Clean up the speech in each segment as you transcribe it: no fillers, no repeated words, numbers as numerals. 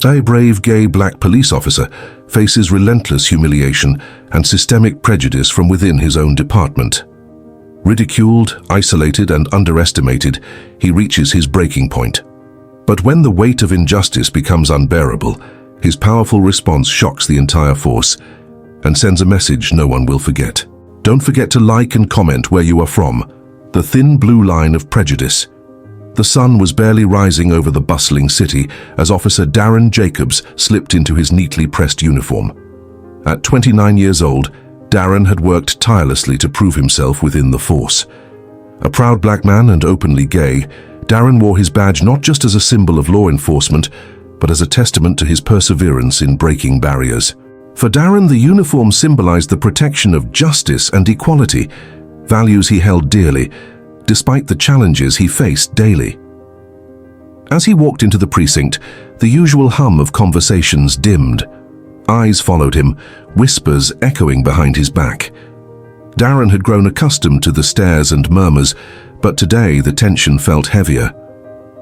A brave gay black police officer faces relentless humiliation and systemic prejudice from within his own department. Ridiculed, isolated, and underestimated, he reaches his breaking point. But when the weight of injustice becomes unbearable, his powerful response shocks the entire force and sends a message no one will forget. Don't forget to like and comment where you are from. The thin blue line of prejudice. The sun was barely rising over the bustling city as Officer Darren Jacobs slipped into his neatly pressed uniform. At 29 years old, Darren had worked tirelessly to prove himself within the force. A proud black man and openly gay, Darren wore his badge not just as a symbol of law enforcement, but as a testament to his perseverance in breaking barriers. For Darren, the uniform symbolized the protection of justice and equality, values he held dearly, despite the challenges he faced daily. As he walked into the precinct, the usual hum of conversations dimmed. Eyes followed him, whispers echoing behind his back. Darren had grown accustomed to the stares and murmurs, but today the tension felt heavier.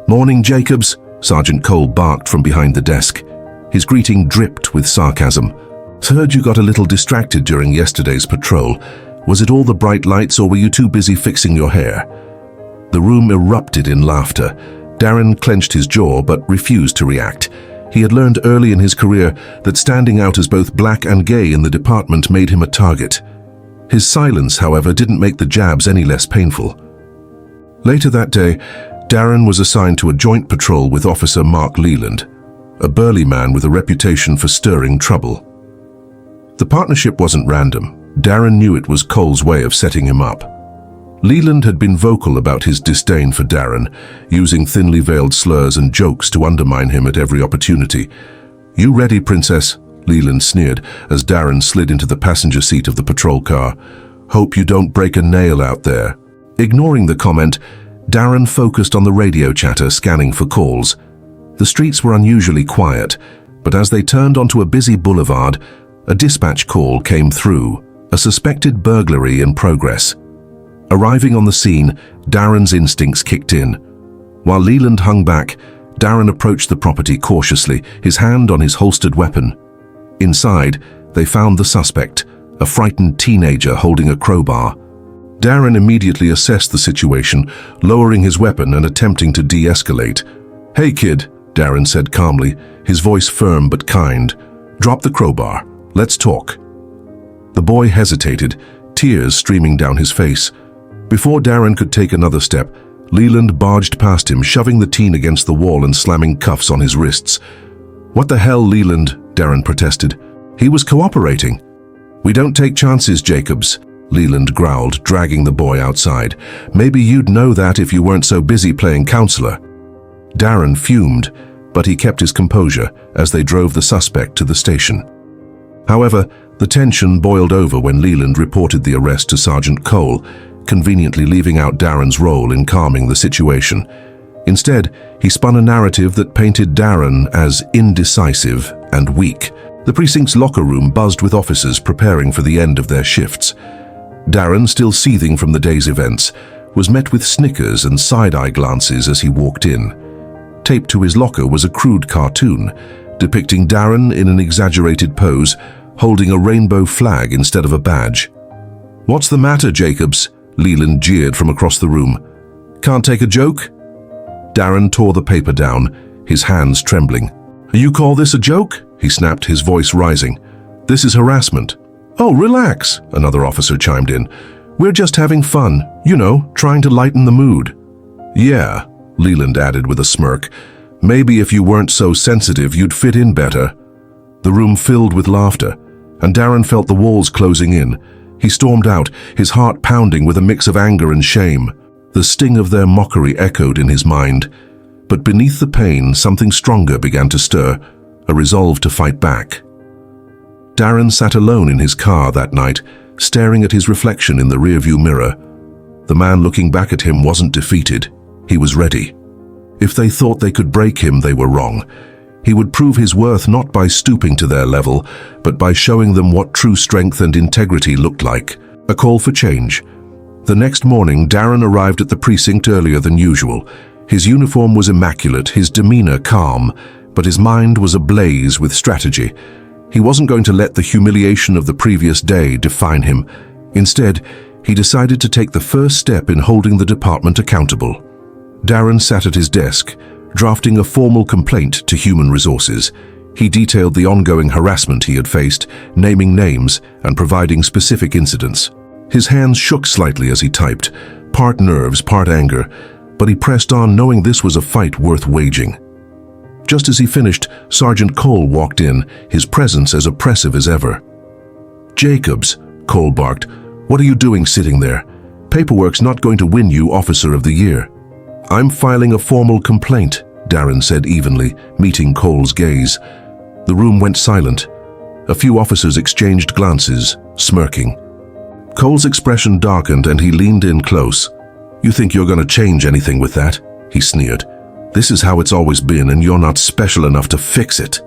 "Morning, Jacobs," Sergeant Cole barked from behind the desk. His greeting dripped with sarcasm. "Heard you got a little distracted during yesterday's patrol. Was it all the bright lights, or were you too busy fixing your hair?" The room erupted in laughter. Darren clenched his jaw but refused to react. He had learned early in his career that standing out as both black and gay in the department made him a target. His silence, however, didn't make the jabs any less painful. Later that day, Darren was assigned to a joint patrol with Officer Mark Leland, a burly man with a reputation for stirring trouble. The partnership wasn't random. Darren knew it was Cole's way of setting him up. Leland had been vocal about his disdain for Darren, using thinly veiled slurs and jokes to undermine him at every opportunity. "You ready, Princess?" Leland sneered as Darren slid into the passenger seat of the patrol car. "Hope you don't break a nail out there." Ignoring the comment, Darren focused on the radio chatter, scanning for calls. The streets were unusually quiet, but as they turned onto a busy boulevard, a dispatch call came through, a suspected burglary in progress. Arriving on the scene, Darren's instincts kicked in. While Leland hung back, Darren approached the property cautiously, his hand on his holstered weapon. Inside, they found the suspect, a frightened teenager holding a crowbar. Darren immediately assessed the situation, lowering his weapon and attempting to de-escalate. "Hey kid," Darren said calmly, his voice firm but kind. "Drop the crowbar. Let's talk." The boy hesitated, tears streaming down his face. Before Darren could take another step, Leland barged past him, shoving the teen against the wall and slamming cuffs on his wrists. "What the hell, Leland?" Darren protested. He was cooperating. "We don't take chances, Jacobs," Leland growled, dragging the boy outside. "Maybe you'd know that if you weren't so busy playing counselor." Darren fumed, but he kept his composure as they drove the suspect to the station. However, the tension boiled over when Leland reported the arrest to Sergeant Cole, conveniently leaving out Darren's role in calming the situation. Instead, he spun a narrative that painted Darren as indecisive and weak. The precinct's locker room buzzed with officers preparing for the end of their shifts. Darren, still seething from the day's events, was met with snickers and side-eye glances as he walked in. Taped to his locker was a crude cartoon, depicting Darren in an exaggerated pose, holding a rainbow flag instead of a badge. "What's the matter, Jacobs?" Leland jeered from across the room. "Can't take a joke?" Darren tore the paper down, his hands trembling. "You call this a joke?" he snapped, his voice rising. "This is harassment." "Oh, relax," another officer chimed in. "We're just having fun, trying to lighten the mood." "Yeah," Leland added with a smirk. "Maybe if you weren't so sensitive, you'd fit in better." The room filled with laughter, and Darren felt the walls closing in. He stormed out, his heart pounding with a mix of anger and shame. The sting of their mockery echoed in his mind. But beneath the pain, something stronger began to stir, a resolve to fight back. Darren sat alone in his car that night, staring at his reflection in the rearview mirror. The man looking back at him wasn't defeated. He was ready. If they thought they could break him, they were wrong. He would prove his worth not by stooping to their level, but by showing them what true strength and integrity looked like. A call for change. The next morning, Darren arrived at the precinct earlier than usual. His uniform was immaculate, his demeanor calm, but his mind was ablaze with strategy. He wasn't going to let the humiliation of the previous day define him. Instead, he decided to take the first step in holding the department accountable. Darren sat at his desk, drafting a formal complaint to Human Resources. He detailed the ongoing harassment he had faced, naming names and providing specific incidents. His hands shook slightly as he typed, part nerves, part anger, but he pressed on knowing this was a fight worth waging. Just as he finished, Sergeant Cole walked in, his presence as oppressive as ever. "Jacobs," Cole barked, "what are you doing sitting there? Paperwork's not going to win you Officer of the Year." "I'm filing a formal complaint," Darren said evenly, meeting Cole's gaze. The room went silent. A few officers exchanged glances, smirking. Cole's expression darkened and he leaned in close. "You think you're going to change anything with that?" he sneered. "This is how it's always been and you're not special enough to fix it."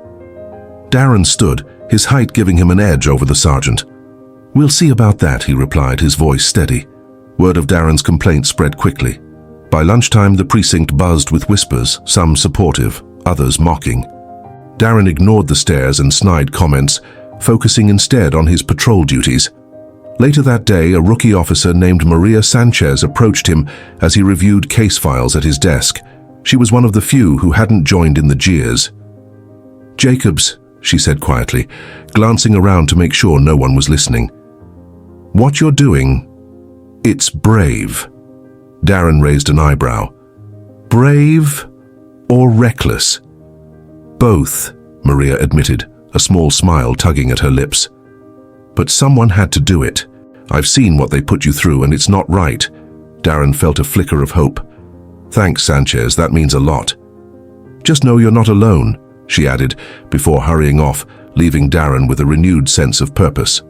Darren stood, his height giving him an edge over the sergeant. "We'll see about that," he replied, his voice steady. Word of Darren's complaint spread quickly. By lunchtime, the precinct buzzed with whispers, some supportive, others mocking. Darren ignored the stares and snide comments, focusing instead on his patrol duties. Later that day, a rookie officer named Maria Sanchez approached him as he reviewed case files at his desk. She was one of the few who hadn't joined in the jeers. "Jacobs," she said quietly, glancing around to make sure no one was listening. "What you're doing, it's brave." Darren raised an eyebrow. "Brave or reckless?" "Both," Maria admitted, a small smile tugging at her lips. "But someone had to do it. I've seen what they put you through and it's not right." Darren felt a flicker of hope. "Thanks, Sanchez, that means a lot." "Just know you're not alone," she added, before hurrying off, leaving Darren with a renewed sense of purpose.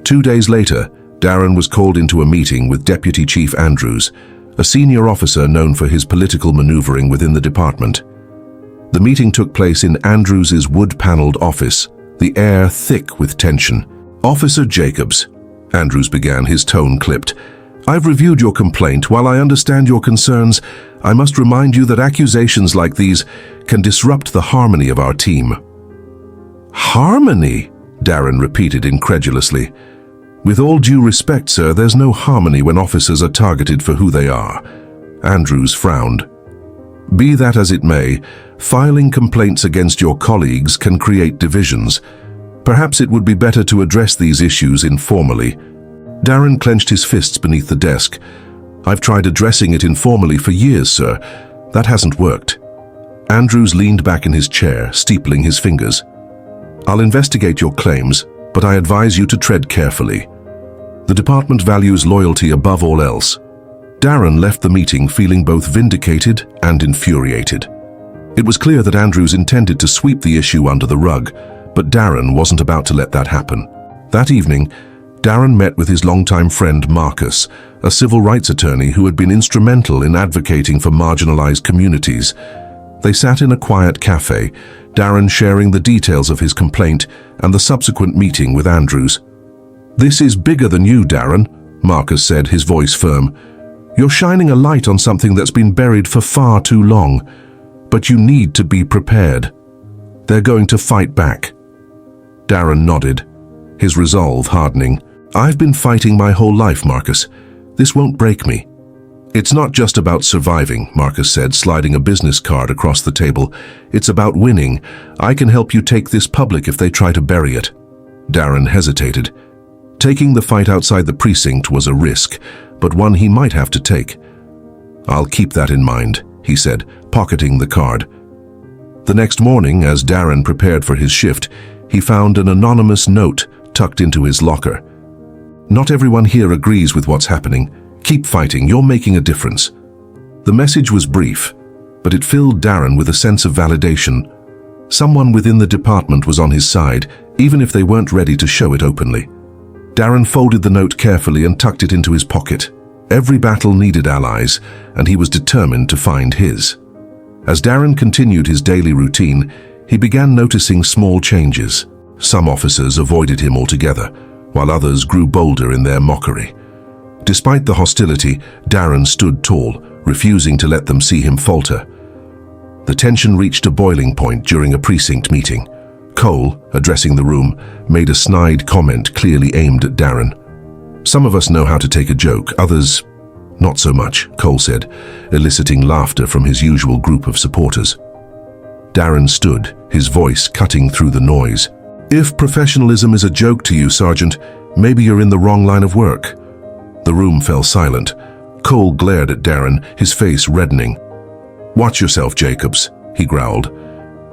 2 days later, Darren was called into a meeting with Deputy Chief Andrews, a senior officer known for his political maneuvering within the department. The meeting took place in Andrews's wood-paneled office, the air thick with tension. "Officer Jacobs," Andrews began, his tone clipped, "I've reviewed your complaint. While I understand your concerns, I must remind you that accusations like these can disrupt the harmony of our team." "Harmony?" Darren repeated incredulously. "With all due respect, sir, there's no harmony when officers are targeted for who they are." Andrews frowned. "Be that as it may, filing complaints against your colleagues can create divisions. Perhaps it would be better to address these issues informally." Darren clenched his fists beneath the desk. "I've tried addressing it informally for years, sir. That hasn't worked." Andrews leaned back in his chair, steepling his fingers. "I'll investigate your claims, but I advise you to tread carefully. The department values loyalty above all else." Darren left the meeting feeling both vindicated and infuriated. It was clear that Andrews intended to sweep the issue under the rug, but Darren wasn't about to let that happen. That evening, Darren met with his longtime friend Marcus, a civil rights attorney who had been instrumental in advocating for marginalized communities. They sat in a quiet cafe, Darren sharing the details of his complaint and the subsequent meeting with Andrews. "This is bigger than you, Darren," Marcus said, his voice firm. "You're shining a light on something that's been buried for far too long, but you need to be prepared. They're going to fight back." Darren nodded, his resolve hardening. "I've been fighting my whole life, Marcus. This won't break me." "It's not just about surviving," Marcus said, sliding a business card across the table. "It's about winning. I can help you take this public if they try to bury it." Darren hesitated. Taking the fight outside the precinct was a risk, but one he might have to take. "I'll keep that in mind," he said, pocketing the card. The next morning, as Darren prepared for his shift, he found an anonymous note tucked into his locker. "Not everyone here agrees with what's happening. Keep fighting, you're making a difference." The message was brief, but it filled Darren with a sense of validation. Someone within the department was on his side, even if they weren't ready to show it openly. Darren folded the note carefully and tucked it into his pocket. Every battle needed allies, and he was determined to find his. As Darren continued his daily routine, he began noticing small changes. Some officers avoided him altogether, while others grew bolder in their mockery. Despite the hostility, Darren stood tall, refusing to let them see him falter. The tension reached a boiling point during a precinct meeting. Cole, addressing the room, made a snide comment clearly aimed at Darren. "Some of us know how to take a joke, others not so much," Cole said, eliciting laughter from his usual group of supporters. Darren stood, his voice cutting through the noise. "If professionalism is a joke to you, Sergeant, maybe you're in the wrong line of work." The room fell silent. Cole glared at Darren, his face reddening. "Watch yourself, Jacobs," he growled.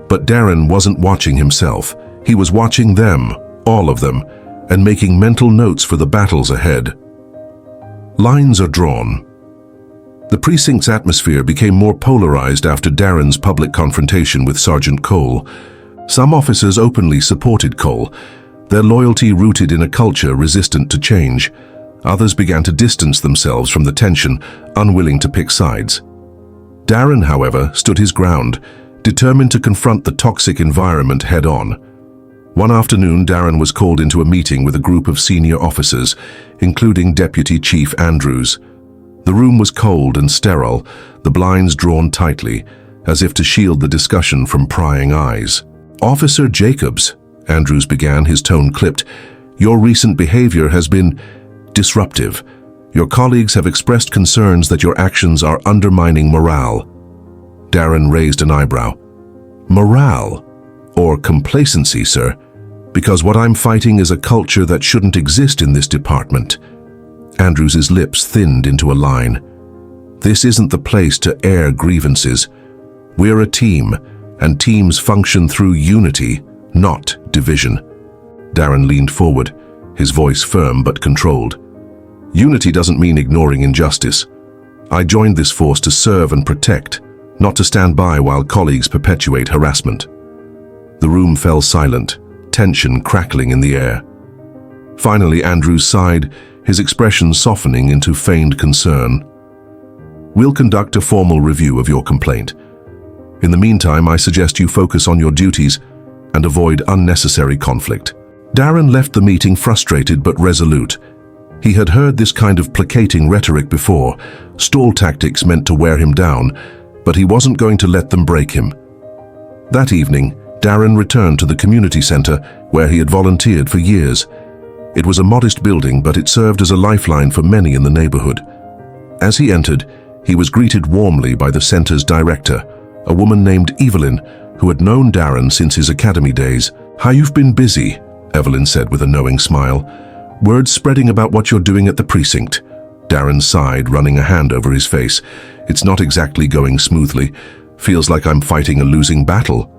But Darren wasn't watching himself. He was watching them, all of them, and making mental notes for the battles ahead. Lines are drawn. The precinct's atmosphere became more polarized after Darren's public confrontation with Sergeant Cole. Some officers openly supported Cole, their loyalty rooted in a culture resistant to change. Others began to distance themselves from the tension, unwilling to pick sides. Darren, however, stood his ground, determined to confront the toxic environment head-on. One afternoon, Darren was called into a meeting with a group of senior officers, including Deputy Chief Andrews. The room was cold and sterile, the blinds drawn tightly, as if to shield the discussion from prying eyes. "Officer Jacobs," Andrews began, his tone clipped, "your recent behavior has been disruptive. Your colleagues have expressed concerns that your actions are undermining morale." Darren raised an eyebrow. "Morale? Or complacency, sir? Because what I'm fighting is a culture that shouldn't exist in this department." Andrews's lips thinned into a line. "This isn't the place to air grievances. We're a team, and teams function through unity, not division." Darren leaned forward, his voice firm but controlled. "Unity doesn't mean ignoring injustice. I joined this force to serve and protect, not to stand by while colleagues perpetuate harassment." The room fell silent, tension crackling in the air. Finally, Andrews sighed, his expression softening into feigned concern. "We'll conduct a formal review of your complaint. In the meantime, I suggest you focus on your duties and avoid unnecessary conflict." Darren left the meeting frustrated but resolute. He had heard this kind of placating rhetoric before, stall tactics meant to wear him down, but he wasn't going to let them break him. That evening, Darren returned to the community center where he had volunteered for years. It was a modest building, but it served as a lifeline for many in the neighborhood. As he entered, he was greeted warmly by the center's director, a woman named Evelyn, who had known Darren since his academy days. "How you've been busy," Evelyn said with a knowing smile. "Word's spreading about what you're doing at the precinct." Darren sighed, running a hand over his face. "It's not exactly going smoothly. Feels like I'm fighting a losing battle."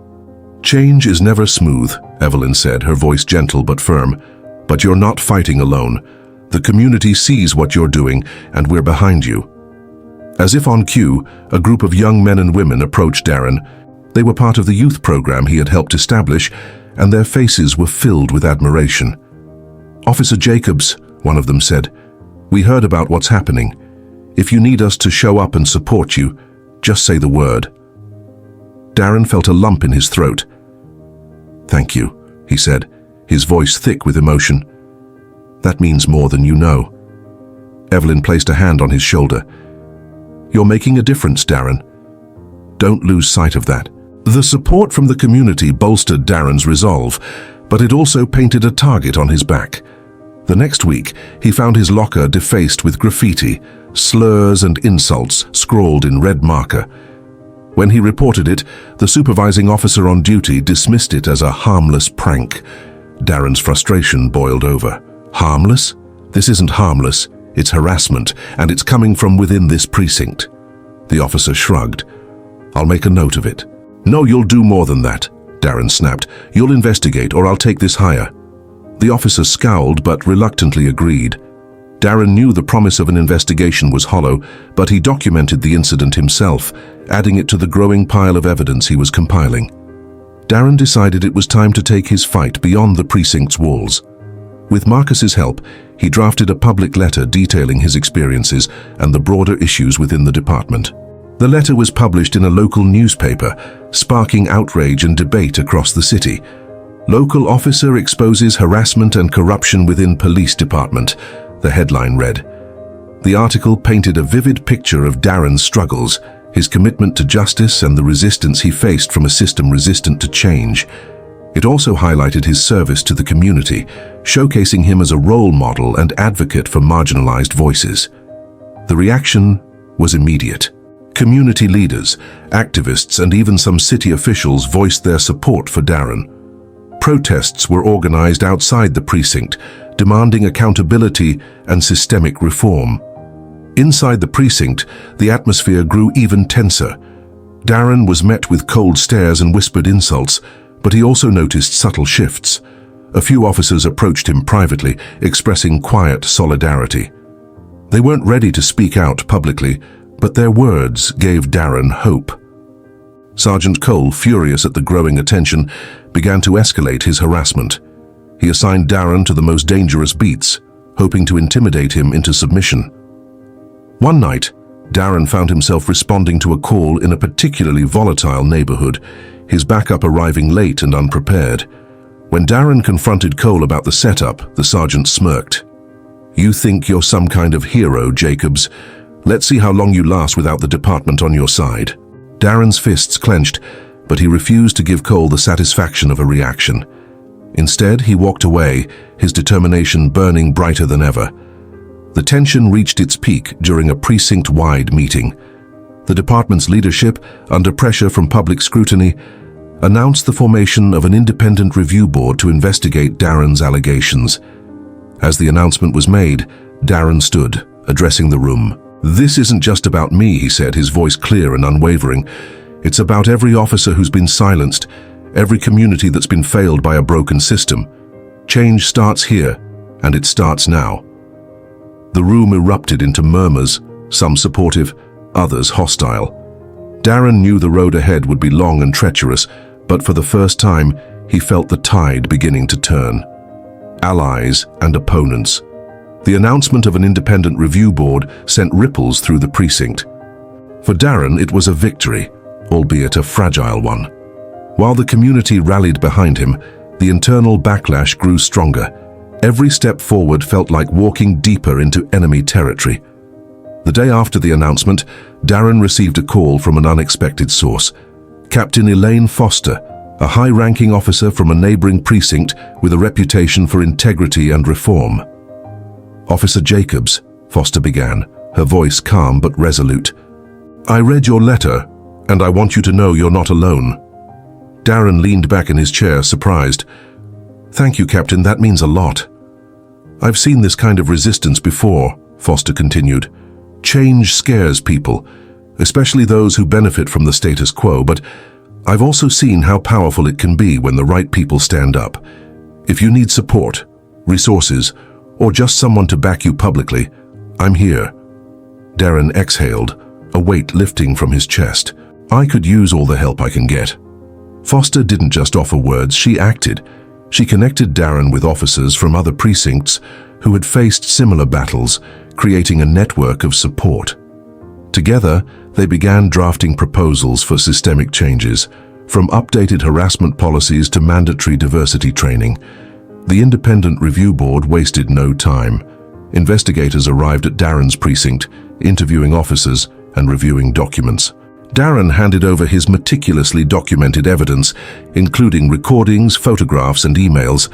"Change is never smooth," Evelyn said, her voice gentle but firm. "But you're not fighting alone. The community sees what you're doing, and we're behind you." As if on cue, a group of young men and women approached Darren. They were part of the youth program he had helped establish, and their faces were filled with admiration. "Officer Jacobs," one of them said, "we heard about what's happening. If you need us to show up and support you, just say the word." Darren felt a lump in his throat. "Thank you," he said, his voice thick with emotion. "That means more than you know." Evelyn placed a hand on his shoulder. "You're making a difference, Darren. Don't lose sight of that." The support from the community bolstered Darren's resolve, but it also painted a target on his back. The next week, he found his locker defaced with graffiti, slurs and insults scrawled in red marker. When he reported it, the supervising officer on duty dismissed it as a harmless prank. Darren's frustration boiled over. Harmless? This isn't harmless. It's harassment, and it's coming from within this precinct. The officer shrugged. "I'll make a note of it." "No, you'll do more than that," Darren snapped. "You'll investigate, or I'll take this higher." The officer scowled but reluctantly agreed. Darren knew the promise of an investigation was hollow, but he documented the incident himself, adding it to the growing pile of evidence he was compiling. Darren decided it was time to take his fight beyond the precinct's walls. With Marcus's help, he drafted a public letter detailing his experiences and the broader issues within the department. The letter was published in a local newspaper, sparking outrage and debate across the city. "Local officer exposes harassment and corruption within police department," the headline read. The article painted a vivid picture of Darren's struggles, his commitment to justice and the resistance he faced from a system resistant to change. It also highlighted his service to the community, showcasing him as a role model and advocate for marginalized voices. The reaction was immediate. Community leaders, activists, and even some city officials voiced their support for Darren. Protests were organized outside the precinct, demanding accountability and systemic reform. Inside the precinct, the atmosphere grew even tenser. Darren was met with cold stares and whispered insults, but he also noticed subtle shifts. A few officers approached him privately, expressing quiet solidarity. They weren't ready to speak out publicly, but their words gave Darren hope. Sergeant Cole, furious at the growing attention, began to escalate his harassment. He assigned Darren to the most dangerous beats, hoping to intimidate him into submission. One night, Darren found himself responding to a call in a particularly volatile neighborhood, his backup arriving late and unprepared. When Darren confronted Cole about the setup, the sergeant smirked. "You think you're some kind of hero, Jacobs. Let's see how long you last without the department on your side." Darren's fists clenched, but he refused to give Cole the satisfaction of a reaction. Instead, he walked away, his determination burning brighter than ever. The tension reached its peak during a precinct-wide meeting. The department's leadership, under pressure from public scrutiny, announced the formation of an independent review board to investigate Darren's allegations. As the announcement was made, Darren stood, addressing the room. "This isn't just about me," he said, his voice clear and unwavering. "It's about every officer who's been silenced, every community that's been failed by a broken system. Change starts here, and it starts now." The room erupted into murmurs, some supportive, others hostile. Darren knew the road ahead would be long and treacherous, but for the first time, he felt the tide beginning to turn. Allies and opponents. The announcement of an independent review board sent ripples through the precinct. For Darren, it was a victory, albeit a fragile one. While the community rallied behind him, the internal backlash grew stronger. Every step forward felt like walking deeper into enemy territory. The day after the announcement, Darren received a call from an unexpected source. Captain Elaine Foster, a high-ranking officer from a neighboring precinct with a reputation for integrity and reform. "Officer Jacobs," Foster began, her voice calm but resolute. "I read your letter, and I want you to know you're not alone." Darren leaned back in his chair, surprised. "Thank you, Captain, that means a lot." "I've seen this kind of resistance before," Foster continued. "Change scares people, especially those who benefit from the status quo, but I've also seen how powerful it can be when the right people stand up. If you need support, resources, or just someone to back you publicly, I'm here." Darren exhaled, a weight lifting from his chest. "I could use all the help I can get." Foster didn't just offer words, she acted. She connected Darren with officers from other precincts who had faced similar battles, creating a network of support. Together, they began drafting proposals for systemic changes, from updated harassment policies to mandatory diversity training. The independent review board wasted no time. Investigators arrived at Darren's precinct, interviewing officers and reviewing documents. Darren handed over his meticulously documented evidence, including recordings, photographs, and emails.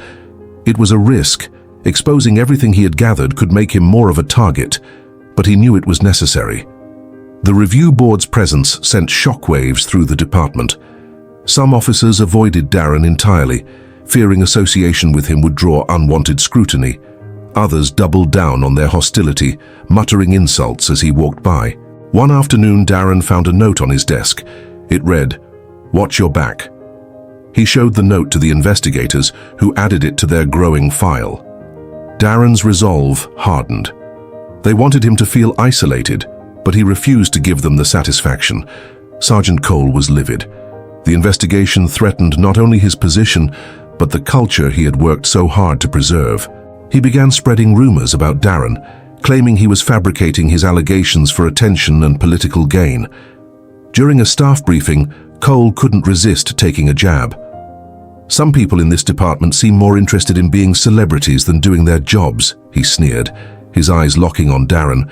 It was a risk. Exposing everything he had gathered could make him more of a target, but he knew it was necessary. The review board's presence sent shockwaves through the department. Some officers avoided Darren entirely, fearing association with him would draw unwanted scrutiny. Others doubled down on their hostility, muttering insults as he walked by. One afternoon, Darren found a note on his desk. It read, "Watch your back." He showed the note to the investigators, who added it to their growing file. Darren's resolve hardened. They wanted him to feel isolated, but he refused to give them the satisfaction. Sergeant Cole was livid. The investigation threatened not only his position, but the culture he had worked so hard to preserve. He began spreading rumors about Darren, claiming he was fabricating his allegations for attention and political gain. During a staff briefing, Cole couldn't resist taking a jab. "Some people in this department seem more interested in being celebrities than doing their jobs," he sneered, his eyes locking on Darren.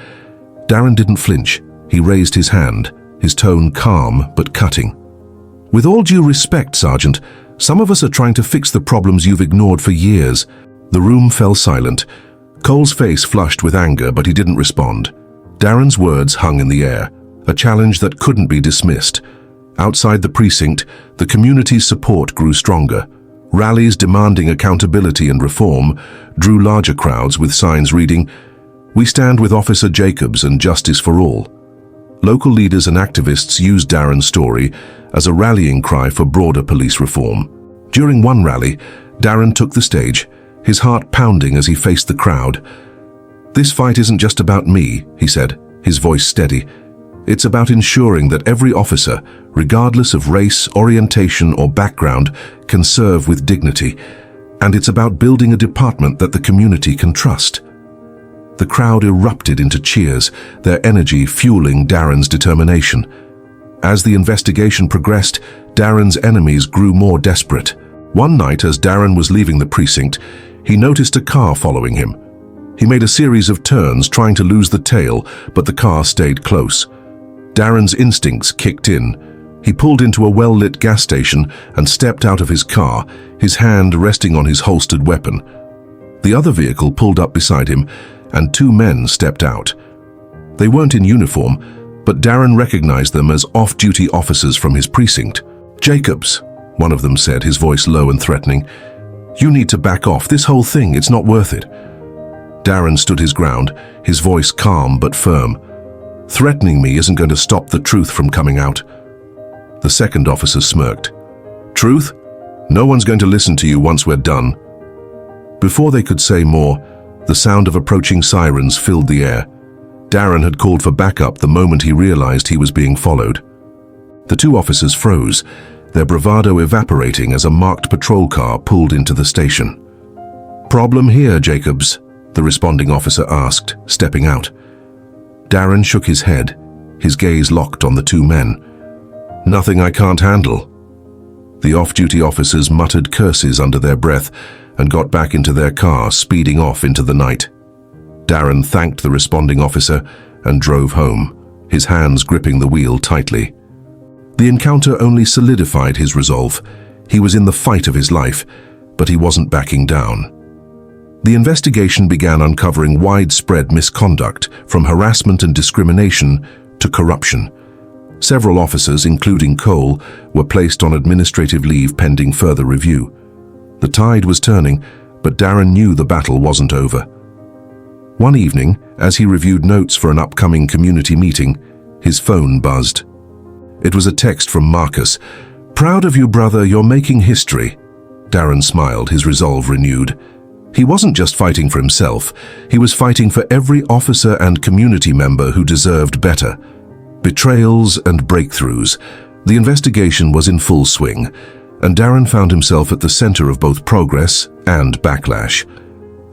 Darren didn't flinch. He raised his hand. his tone calm but cutting. "With all due respect, Sergeant, some of us are trying to fix the problems you've ignored for years." The room fell silent. Cole's face flushed with anger, but he didn't respond. Darren's words hung in the air, a challenge that couldn't be dismissed. Outside the precinct, the community's support grew stronger. Rallies demanding accountability and reform drew larger crowds with signs reading, "We stand with Officer Jacobs and justice for all." Local leaders and activists used Darren's story as a rallying cry for broader police reform. During one rally, Darren took the stage, his heart pounding as he faced the crowd. "This fight isn't just about me," he said, his voice steady. "It's about ensuring that every officer, regardless of race, orientation, or background, can serve with dignity. And it's about building a department that the community can trust." The crowd erupted into cheers, their energy fueling Darren's determination. As the investigation progressed, Darren's enemies grew more desperate. One night, as Darren was leaving the precinct, he noticed a car following him. He made a series of turns, trying to lose the tail, but the car stayed close. Darren's instincts kicked in. He pulled into a well-lit gas station and stepped out of his car, his hand resting on his holstered weapon. The other vehicle pulled up beside him, and two men stepped out. They weren't in uniform, but Darren recognized them as off-duty officers from his precinct. "Jacobs," one of them said, his voice low and threatening. "You need to back off. This whole thing, it's not worth it." Darren stood his ground, his voice calm but firm. "Threatening me isn't going to stop the truth from coming out." The second officer smirked. "Truth? No one's going to listen to you once we're done." Before they could say more, the sound of approaching sirens filled the air. Darren had called for backup the moment he realized he was being followed. The two officers froze, their bravado evaporating as a marked patrol car pulled into the station. "Problem here, Jacobs?" the responding officer asked, stepping out. Darren shook his head, his gaze locked on the two men. "Nothing I can't handle." The off-duty officers muttered curses under their breath and got back into their car, speeding off into the night. Darren thanked the responding officer and drove home, his hands gripping the wheel tightly. The encounter only solidified his resolve. He was in the fight of his life, but he wasn't backing down. The investigation began uncovering widespread misconduct, from harassment and discrimination to corruption. Several officers, including Cole, were placed on administrative leave pending further review. The tide was turning, but Darren knew the battle wasn't over. One evening, as he reviewed notes for an upcoming community meeting, his phone buzzed. It was a text from Marcus. "Proud of you, brother, you're making history." Darren smiled, his resolve renewed. He wasn't just fighting for himself, he was fighting for every officer and community member who deserved better. Betrayals and breakthroughs. The investigation was in full swing, and Darren found himself at the center of both progress and backlash.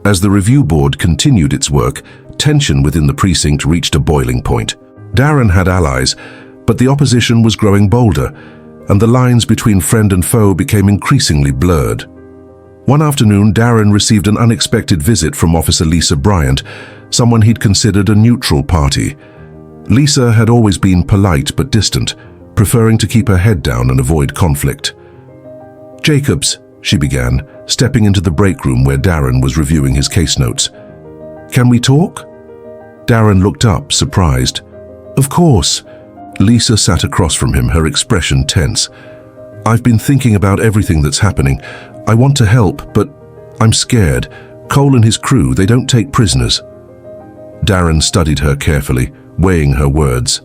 As the review board continued its work, tension within the precinct reached a boiling point. Darren had allies, but the opposition was growing bolder, and the lines between friend and foe became increasingly blurred. One afternoon, Darren received an unexpected visit from Officer Lisa Bryant, someone he'd considered a neutral party. Lisa had always been polite but distant, preferring to keep her head down and avoid conflict. "Jacobs," she began, stepping into the break room where Darren was reviewing his case notes. "Can we talk?" Darren looked up, surprised. "Of course." Lisa sat across from him, her expression tense. "I've been thinking about everything that's happening. I want to help, but I'm scared. Cole and his crew, they don't take prisoners." Darren studied her carefully, weighing her words.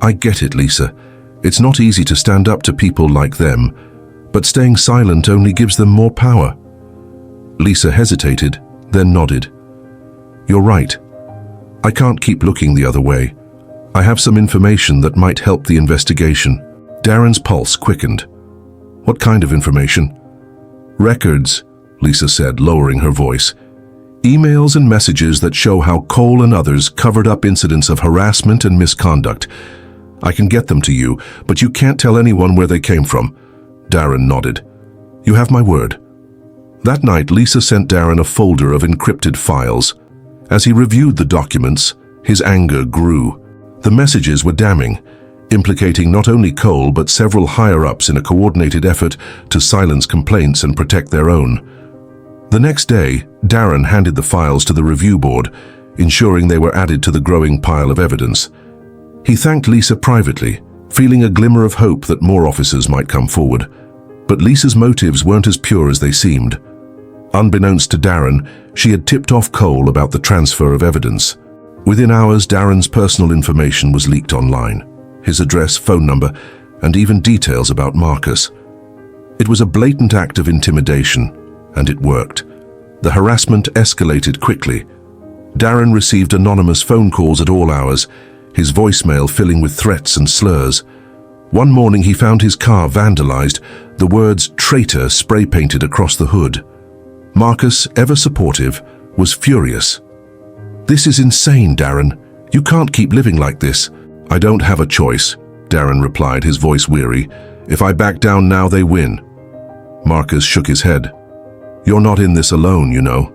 "I get it, Lisa. It's not easy to stand up to people like them, but staying silent only gives them more power." Lisa hesitated, then nodded. "You're right. I can't keep looking the other way. I have some information that might help the investigation." Darren's pulse quickened. "What kind of information?" "Records," Lisa said, lowering her voice. "Emails and messages that show how Cole and others covered up incidents of harassment and misconduct. I can get them to you, but you can't tell anyone where they came from." Darren nodded. "You have my word." That night, Lisa sent Darren a folder of encrypted files. As he reviewed the documents, his anger grew. The messages were damning. implicating not only Cole but several higher-ups in a coordinated effort to silence complaints and protect their own. The next day, Darren handed the files to the review board, ensuring they were added to the growing pile of evidence. He thanked Lisa privately, feeling a glimmer of hope that more officers might come forward. But Lisa's motives weren't as pure as they seemed. Unbeknownst to Darren, she had tipped off Cole about the transfer of evidence. Within hours, Darren's personal information was leaked online. His address, phone number, and even details about Marcus. It was a blatant act of intimidation, and it worked. The harassment escalated quickly. Darren received anonymous phone calls at all hours, his voicemail filling with threats and slurs. One morning he found his car vandalized, the words "traitor" spray-painted across the hood. Marcus, ever supportive, was furious. "This is insane, Darren. You can't keep living like this." "I don't have a choice," Darren replied, his voice weary. "If I back down now, they win." Marcus shook his head. "You're not in this alone, you know.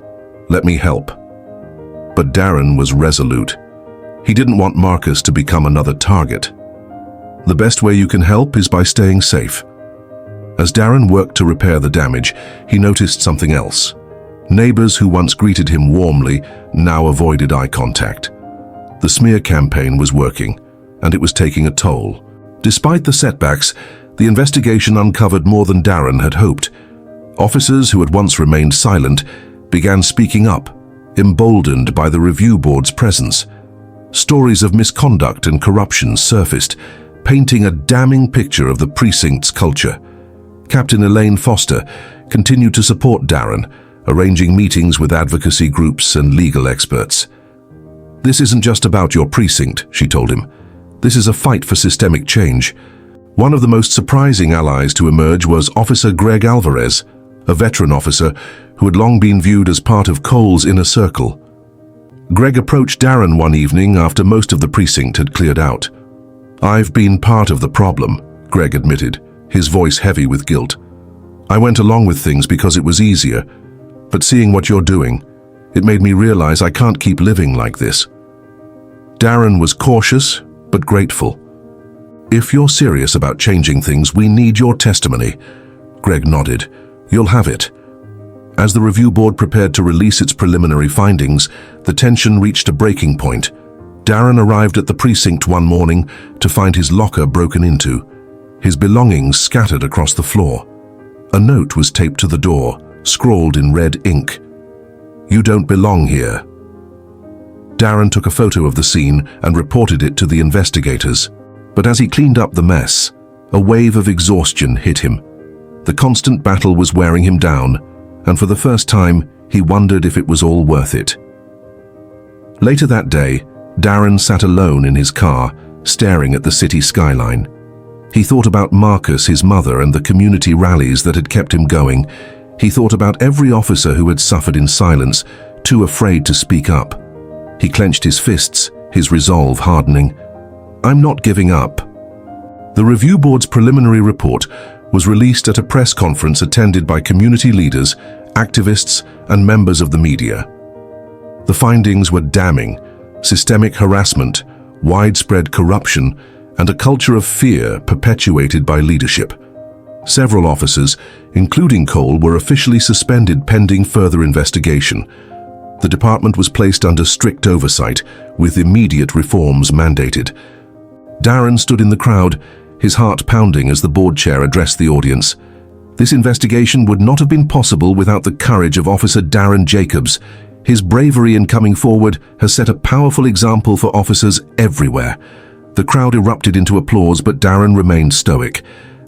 Let me help." But Darren was resolute. He didn't want Marcus to become another target. "The best way you can help is by staying safe." As Darren worked to repair the damage, he noticed something else. Neighbors who once greeted him warmly now avoided eye contact. The smear campaign was working, and it was taking a toll. Despite the setbacks, the investigation uncovered more than Darren had hoped. Officers who had once remained silent began speaking up, emboldened by the review board's presence. Stories of misconduct and corruption surfaced, painting a damning picture of the precinct's culture. Captain Elaine Foster continued to support Darren, arranging meetings with advocacy groups and legal experts. "This isn't just about your precinct," she told him. "This is a fight for systemic change." One of the most surprising allies to emerge was Officer Greg Alvarez, a veteran officer who had long been viewed as part of Cole's inner circle. Greg approached Darren one evening after most of the precinct had cleared out. "I've been part of the problem," Greg admitted, his voice heavy with guilt. "I went along with things because it was easier, but seeing what you're doing, it made me realize I can't keep living like this." Darren was cautious, but grateful. "If you're serious about changing things, we need your testimony." Greg nodded. "You'll have it." As the review board prepared to release its preliminary findings, the tension reached a breaking point. Darren arrived at the precinct one morning to find his locker broken into, his belongings scattered across the floor. A note was taped to the door, scrawled in red ink. "You don't belong here." Darren took a photo of the scene and reported it to the investigators. But as he cleaned up the mess, a wave of exhaustion hit him. The constant battle was wearing him down, and for the first time, he wondered if it was all worth it. Later that day, Darren sat alone in his car, staring at the city skyline. He thought about Marcus, his mother, and the community rallies that had kept him going. He thought about every officer who had suffered in silence, too afraid to speak up. He clenched his fists, his resolve hardening. "I'm not giving up." The review board's preliminary report was released at a press conference attended by community leaders, activists, and members of the media. The findings were damning: systemic harassment, widespread corruption, and a culture of fear perpetuated by leadership. Several officers, including Cole, were officially suspended pending further investigation. The department was placed under strict oversight, with immediate reforms mandated. Darren stood in the crowd, his heart pounding as the board chair addressed the audience. This investigation would not have been possible without the courage of Officer Darren Jacobs. His bravery in coming forward has set a powerful example for officers everywhere. The crowd erupted into applause, but Darren remained stoic.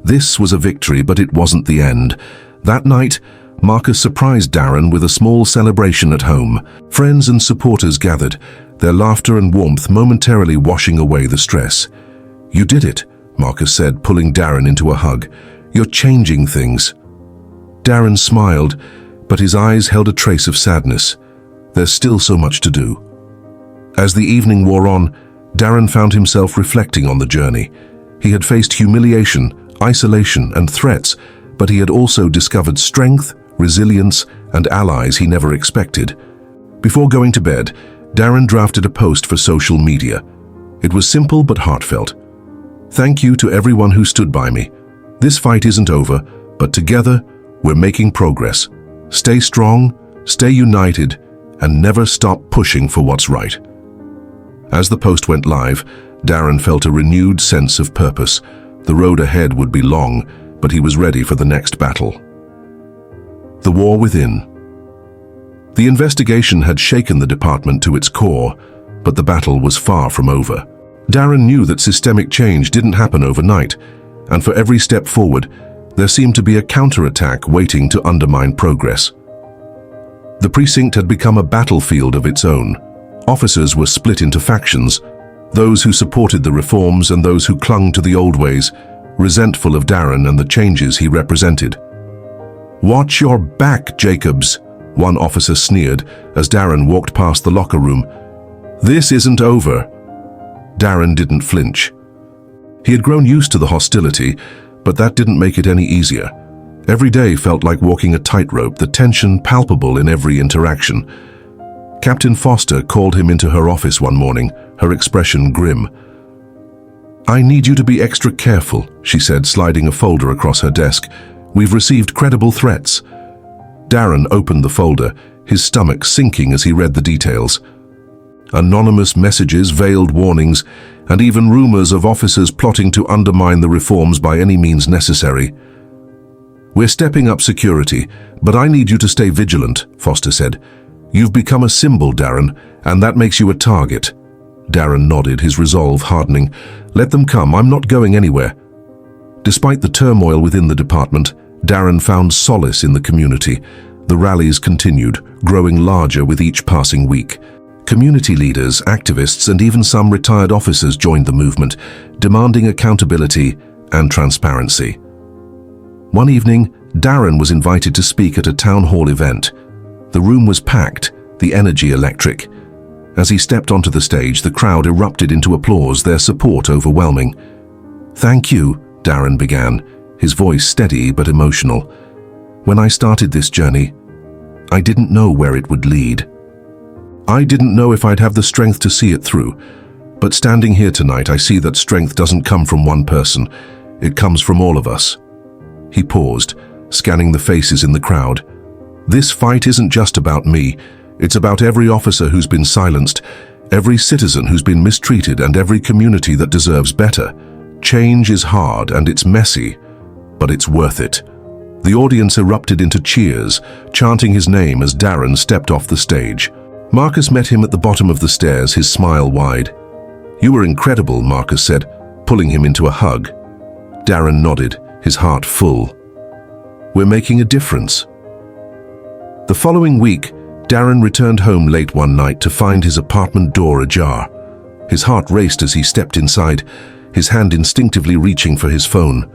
This was a victory, but it wasn't the end. That night, Marcus surprised Darren with a small celebration at home. Friends and supporters gathered, their laughter and warmth momentarily washing away the stress. "You did it," Marcus said, pulling Darren into a hug. "You're changing things." Darren smiled, but his eyes held a trace of sadness. There's still so much to do. As the evening wore on, Darren found himself reflecting on the journey. He had faced humiliation, isolation, and threats, but he had also discovered strength, resilience, and allies he never expected. Before going to bed, Darren drafted a post for social media. It was simple but heartfelt. Thank you to everyone who stood by me. This fight isn't over, but together, we're making progress. Stay strong, stay united, and never stop pushing for what's right." As the post went live, Darren felt a renewed sense of purpose. The road ahead would be long, but he was ready for the next battle. The war within. The investigation had shaken the department to its core, but the battle was far from over. Darren knew that systemic change didn't happen overnight, and for every step forward, there seemed to be a counterattack waiting to undermine progress. The precinct had become a battlefield of its own. Officers were split into factions, those who supported the reforms and those who clung to the old ways, resentful of Darren and the changes he represented. "Watch your back, Jacobs," one officer sneered as Darren walked past the locker room. "This isn't over." Darren didn't flinch. He had grown used to the hostility, but that didn't make it any easier. Every day felt like walking a tightrope, the tension palpable in every interaction. Captain Foster called him into her office one morning, her expression grim. "I need you to be extra careful," she said, sliding a folder across her desk. "We've received credible threats." Darren opened the folder, his stomach sinking as he read the details. Anonymous messages, veiled warnings, and even rumors of officers plotting to undermine the reforms by any means necessary. "We're stepping up security, but I need you to stay vigilant," Foster said. "You've become a symbol, Darren, and that makes you a target." Darren nodded, his resolve hardening. "Let them come, I'm not going anywhere." Despite the turmoil within the department, Darren found solace in the community. The rallies continued, growing larger with each passing week. Community leaders, activists, and even some retired officers joined the movement, demanding accountability and transparency. One evening, Darren was invited to speak at a town hall event. The room was packed, the energy electric. As he stepped onto the stage, the crowd erupted into applause, their support overwhelming. "Thank you," Darren began, his voice steady but emotional. "When I started this journey, I didn't know where it would lead. I didn't know if I'd have the strength to see it through. But standing here tonight, I see that strength doesn't come from one person. It comes from all of us." He paused, scanning the faces in the crowd. "This fight isn't just about me. It's about every officer who's been silenced, every citizen who's been mistreated, and every community that deserves better. Change is hard and it's messy, but it's worth it." The audience erupted into cheers, chanting his name as Darren stepped off the stage. Marcus met him at the bottom of the stairs, his smile wide. "You were incredible," Marcus said, pulling him into a hug. Darren nodded, his heart full. "We're making a difference." The following week, Darren returned home late one night to find his apartment door ajar. His heart raced as he stepped inside, his hand instinctively reaching for his phone.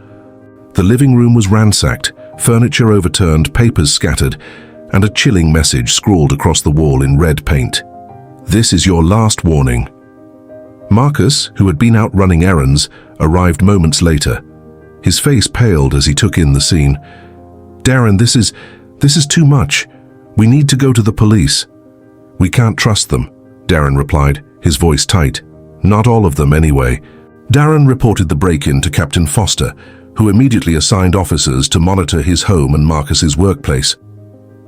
The living room was ransacked, furniture overturned, papers scattered, and a chilling message scrawled across the wall in red paint. "This is your last warning." Marcus, who had been out running errands, arrived moments later. His face paled as he took in the scene. "Darren, this is too much. We need to go to the police." "We can't trust them," Darren replied, his voice tight. "Not all of them, anyway." Darren reported the break-in to Captain Foster, who immediately assigned officers to monitor his home and Marcus's workplace.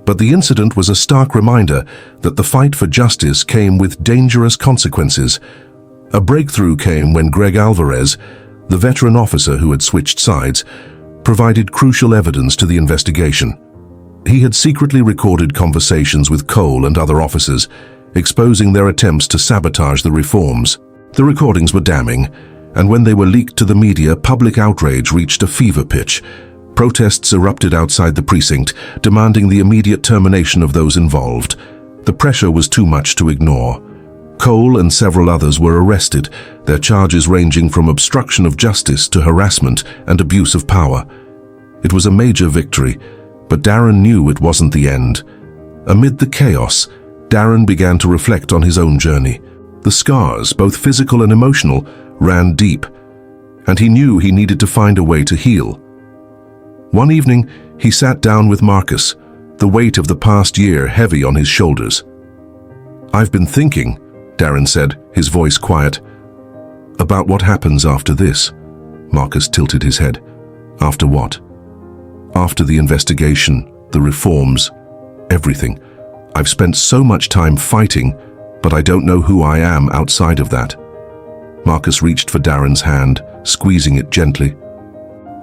But the incident was a stark reminder that the fight for justice came with dangerous consequences. A breakthrough came when Greg Alvarez, the veteran officer who had switched sides, provided crucial evidence to the investigation. He had secretly recorded conversations with Cole and other officers, exposing their attempts to sabotage the reforms. The recordings were damning, and when they were leaked to the media, public outrage reached a fever pitch. Protests erupted outside the precinct, demanding the immediate termination of those involved. The pressure was too much to ignore. Cole and several others were arrested, their charges ranging from obstruction of justice to harassment and abuse of power. It was a major victory, but Darren knew it wasn't the end. Amid the chaos, Darren began to reflect on his own journey. The scars, both physical and emotional, ran deep, and he knew he needed to find a way to heal. One evening, he sat down with Marcus, the weight of the past year heavy on his shoulders. "I've been thinking," Darren said, his voice quiet, "about what happens after this. Marcus tilted his head. After what? After the investigation, the reforms, everything. I've spent so much time fighting, but I don't know who I am outside of that. Marcus reached for Darren's hand, squeezing it gently.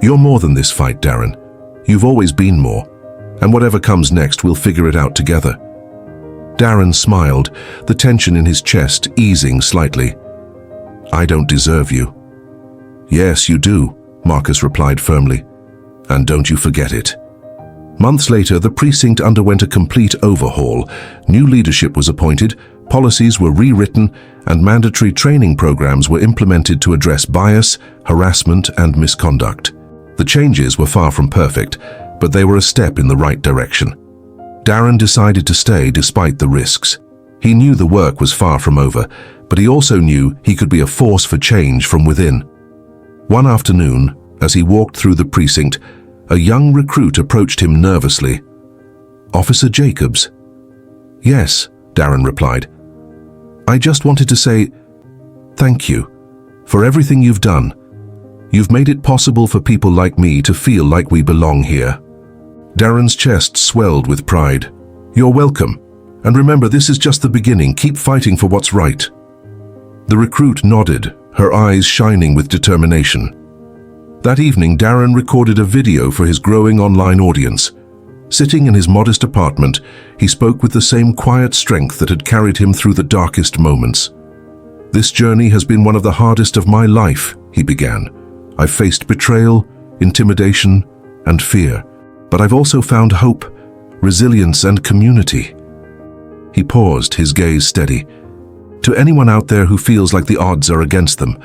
You're more than this fight, Darren. You've always been more, and whatever comes next, we'll figure it out together. Darren smiled, the tension in his chest easing slightly. I don't deserve you. Yes, you do, Marcus replied firmly. And don't you forget it. Months later, the precinct underwent a complete overhaul. New leadership was appointed, policies were rewritten, and mandatory training programs were implemented to address bias, harassment, and misconduct. The changes were far from perfect, but they were a step in the right direction. Darren decided to stay despite the risks. He knew the work was far from over, but he also knew he could be a force for change from within. One afternoon, as he walked through the precinct, a young recruit approached him nervously. Officer Jacobs? Yes, Darren replied. I just wanted to say thank you for everything you've done. You've made it possible for people like me to feel like we belong here. Darren's chest swelled with pride. You're welcome. And remember, this is just the beginning. Keep fighting for what's right. The recruit nodded, her eyes shining with determination. That evening, Darren recorded a video for his growing online audience. Sitting in his modest apartment, he spoke with the same quiet strength that had carried him through the darkest moments. This journey has been one of the hardest of my life, he began. I've faced betrayal, intimidation, and fear, but I've also found hope, resilience, and community. He paused, his gaze steady. To anyone out there who feels like the odds are against them,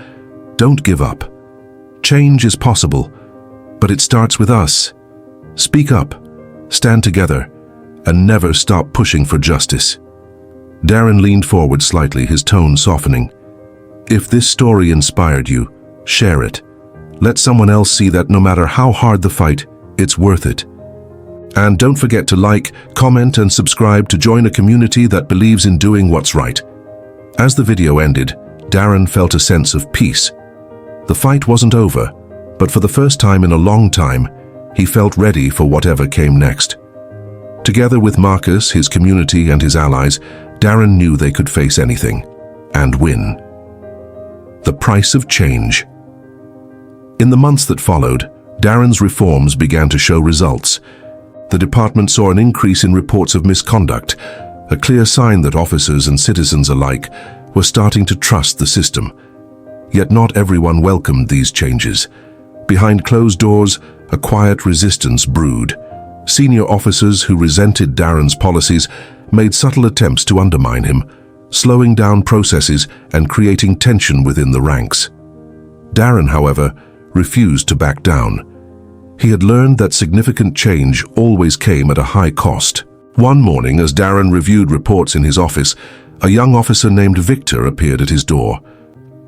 don't give up. Change is possible, but it starts with us. Speak up, stand together, and never stop pushing for justice. Darren leaned forward slightly, his tone softening. If this story inspired you, share it. Let someone else see that no matter how hard the fight, it's worth it. And don't forget to like, comment, and subscribe to join a community that believes in doing what's right. As the video ended, Darren felt a sense of peace. The fight wasn't over, but for the first time in a long time, he felt ready for whatever came next. Together with Marcus, his community, and his allies, Darren knew they could face anything and win. The price of change. In the months that followed, Darren's reforms began to show results. The department saw an increase in reports of misconduct, a clear sign that officers and citizens alike were starting to trust the system. Yet not everyone welcomed these changes. Behind closed doors, a quiet resistance brewed. Senior officers who resented Darren's policies made subtle attempts to undermine him, slowing down processes and creating tension within the ranks. Darren, however, refused to back down. He had learned that significant change always came at a high cost. One morning, as Darren reviewed reports in his office, a young officer named Victor appeared at his door.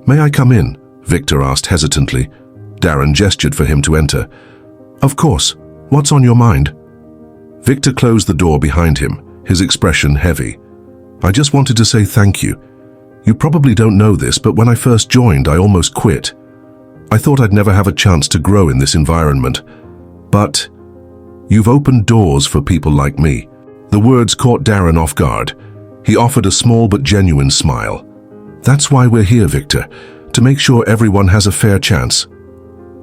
May I come in? Victor asked hesitantly. Darren gestured for him to enter. Of course. What's on your mind? Victor closed the door behind him, his expression heavy. I just wanted to say thank you. You probably don't know this, but when I first joined, I almost quit. I thought I'd never have a chance to grow in this environment. But you've opened doors for people like me. The words caught Darren off guard. He offered a small but genuine smile. That's why we're here, Victor, to make sure everyone has a fair chance.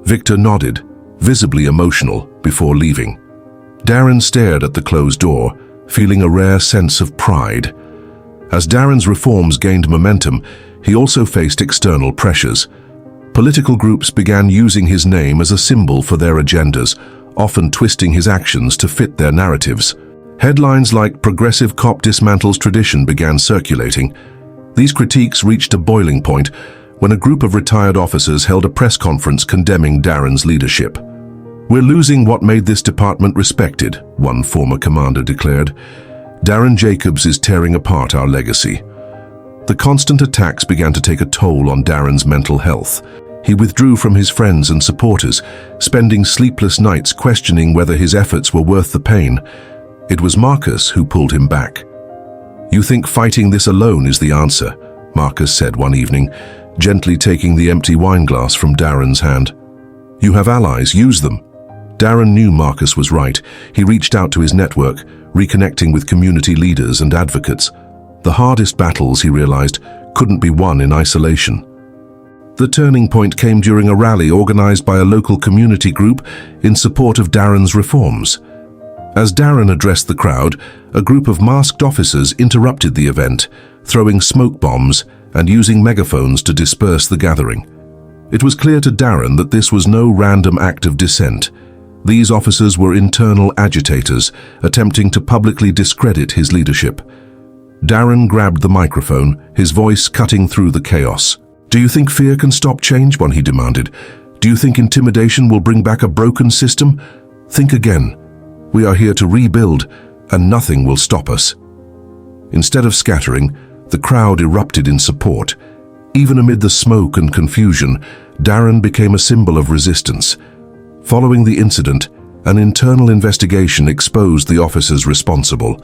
Victor nodded, visibly emotional, before leaving. Darren stared at the closed door, feeling a rare sense of pride. As Darren's reforms gained momentum, he also faced external pressures. Political groups began using his name as a symbol for their agendas, often twisting his actions to fit their narratives. Headlines like "Progressive Cop Dismantles Tradition" began circulating. These critiques reached a boiling point when a group of retired officers held a press conference condemning Darren's leadership. We're losing what made this department respected, one former commander declared. Darren Jacobs is tearing apart our legacy. The constant attacks began to take a toll on Darren's mental health. He withdrew from his friends and supporters, spending sleepless nights questioning whether his efforts were worth the pain. It was Marcus who pulled him back. You think fighting this alone is the answer, Marcus said one evening, gently taking the empty wine glass from Darren's hand. You have allies, use them. Darren knew Marcus was right. He reached out to his network, reconnecting with community leaders and advocates. The hardest battles, he realized, couldn't be won in isolation. The turning point came during a rally organized by a local community group in support of Darren's reforms. As Darren addressed the crowd, a group of masked officers interrupted the event, throwing smoke bombs and using megaphones to disperse the gathering. It was clear to Darren that this was no random act of dissent. These officers were internal agitators, attempting to publicly discredit his leadership. Darren grabbed the microphone, his voice cutting through the chaos. "Do you think fear can stop change?" one he demanded. "Do you think intimidation will bring back a broken system? Think again. We are here to rebuild, and nothing will stop us." Instead of scattering, the crowd erupted in support. Even amid the smoke and confusion, Darren became a symbol of resistance. Following the incident, an internal investigation exposed the officers responsible.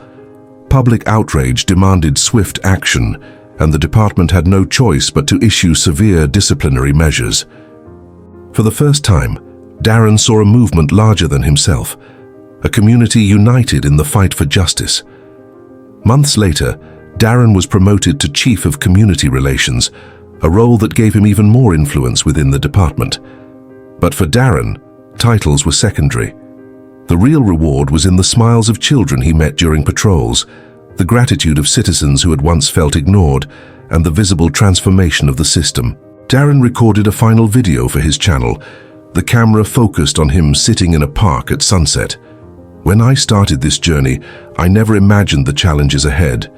Public outrage demanded swift action, and the department had no choice but to issue severe disciplinary measures. For the first time, Darren saw a movement larger than himself, a community united in the fight for justice. Months later, Darren was promoted to Chief of Community Relations, a role that gave him even more influence within the department. But for Darren, titles were secondary. The real reward was in the smiles of children he met during patrols, the gratitude of citizens who had once felt ignored, and the visible transformation of the system. Darren recorded a final video for his channel. The camera focused on him sitting in a park at sunset. "When I started this journey, I never imagined the challenges ahead.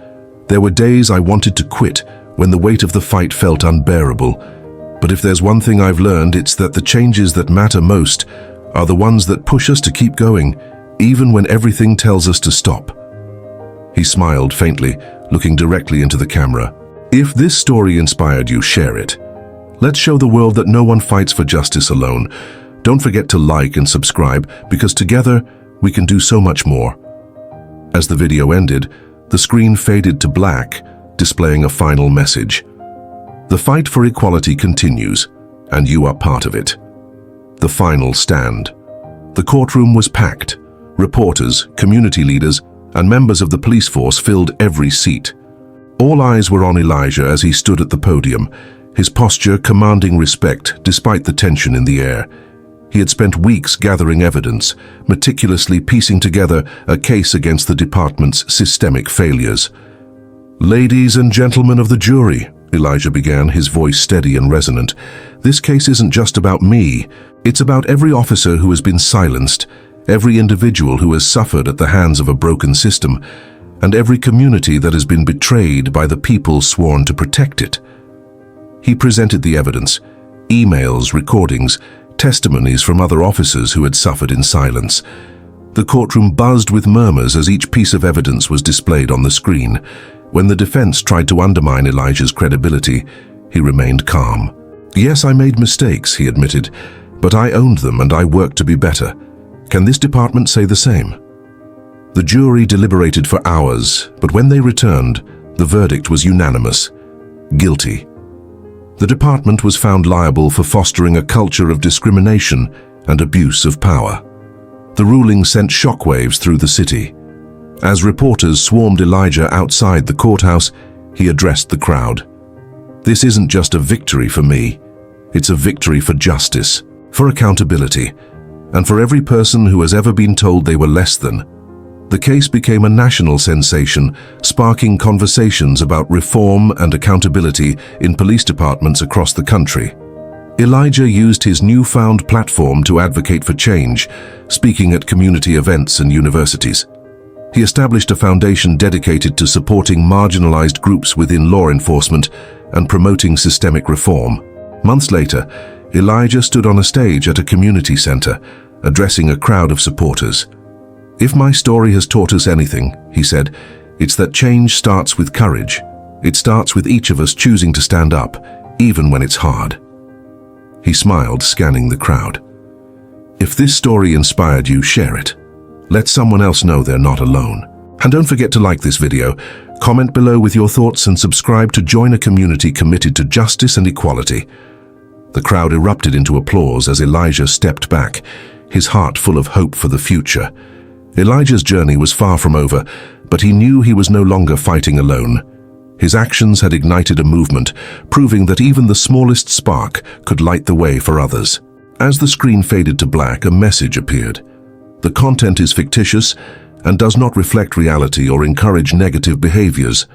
There were days I wanted to quit, when the weight of the fight felt unbearable. But if there's one thing I've learned, it's that the changes that matter most are the ones that push us to keep going, even when everything tells us to stop." He smiled faintly, looking directly into the camera. If this story inspired you, share it. Let's show the world that no one fights for justice alone. Don't forget to like and subscribe, because together we can do so much more. As the video ended, the screen faded to black, displaying a final message. The fight for equality continues, and you are part of it. The final stand. The courtroom was packed. Reporters, community leaders, and members of the police force filled every seat. All eyes were on Elijah as he stood at the podium, his posture commanding respect despite the tension in the air. He had spent weeks gathering evidence, meticulously piecing together a case against the department's systemic failures. "Ladies and gentlemen of the jury," Elijah began, his voice steady and resonant, "this case isn't just about me. It's about every officer who has been silenced, every individual who has suffered at the hands of a broken system, and every community that has been betrayed by the people sworn to protect it." He presented the evidence, emails, recordings, testimonies from other officers who had suffered in silence. The courtroom buzzed with murmurs as each piece of evidence was displayed on the screen. When the defense tried to undermine Elijah's credibility, he remained calm. "Yes, I made mistakes," he admitted, "but I owned them and I worked to be better. Can this department say the same?" The jury deliberated for hours, but when they returned, the verdict was unanimous: guilty. The department was found liable for fostering a culture of discrimination and abuse of power. The ruling sent shockwaves through the city. As reporters swarmed Elijah outside the courthouse, he addressed the crowd. "This isn't just a victory for me. It's a victory for justice, for accountability, and for every person who has ever been told they were less than." The case became a national sensation, sparking conversations about reform and accountability in police departments across the country. Elijah used his newfound platform to advocate for change, speaking at community events and universities. He established a foundation dedicated to supporting marginalized groups within law enforcement and promoting systemic reform. Months later, Elijah stood on a stage at a community center, addressing a crowd of supporters. "If my story has taught us anything," he said, "it's that change starts with courage. It starts with each of us choosing to stand up, even when it's hard." He smiled, scanning the crowd. If this story inspired you, share it. Let someone else know they're not alone. And don't forget to like this video, comment below with your thoughts, and subscribe to join a community committed to justice and equality. The crowd erupted into applause as Elijah stepped back, his heart full of hope for the future. Elijah's journey was far from over, but he knew he was no longer fighting alone. His actions had ignited a movement, proving that even the smallest spark could light the way for others. As the screen faded to black, a message appeared. The content is fictitious and does not reflect reality or encourage negative behaviors.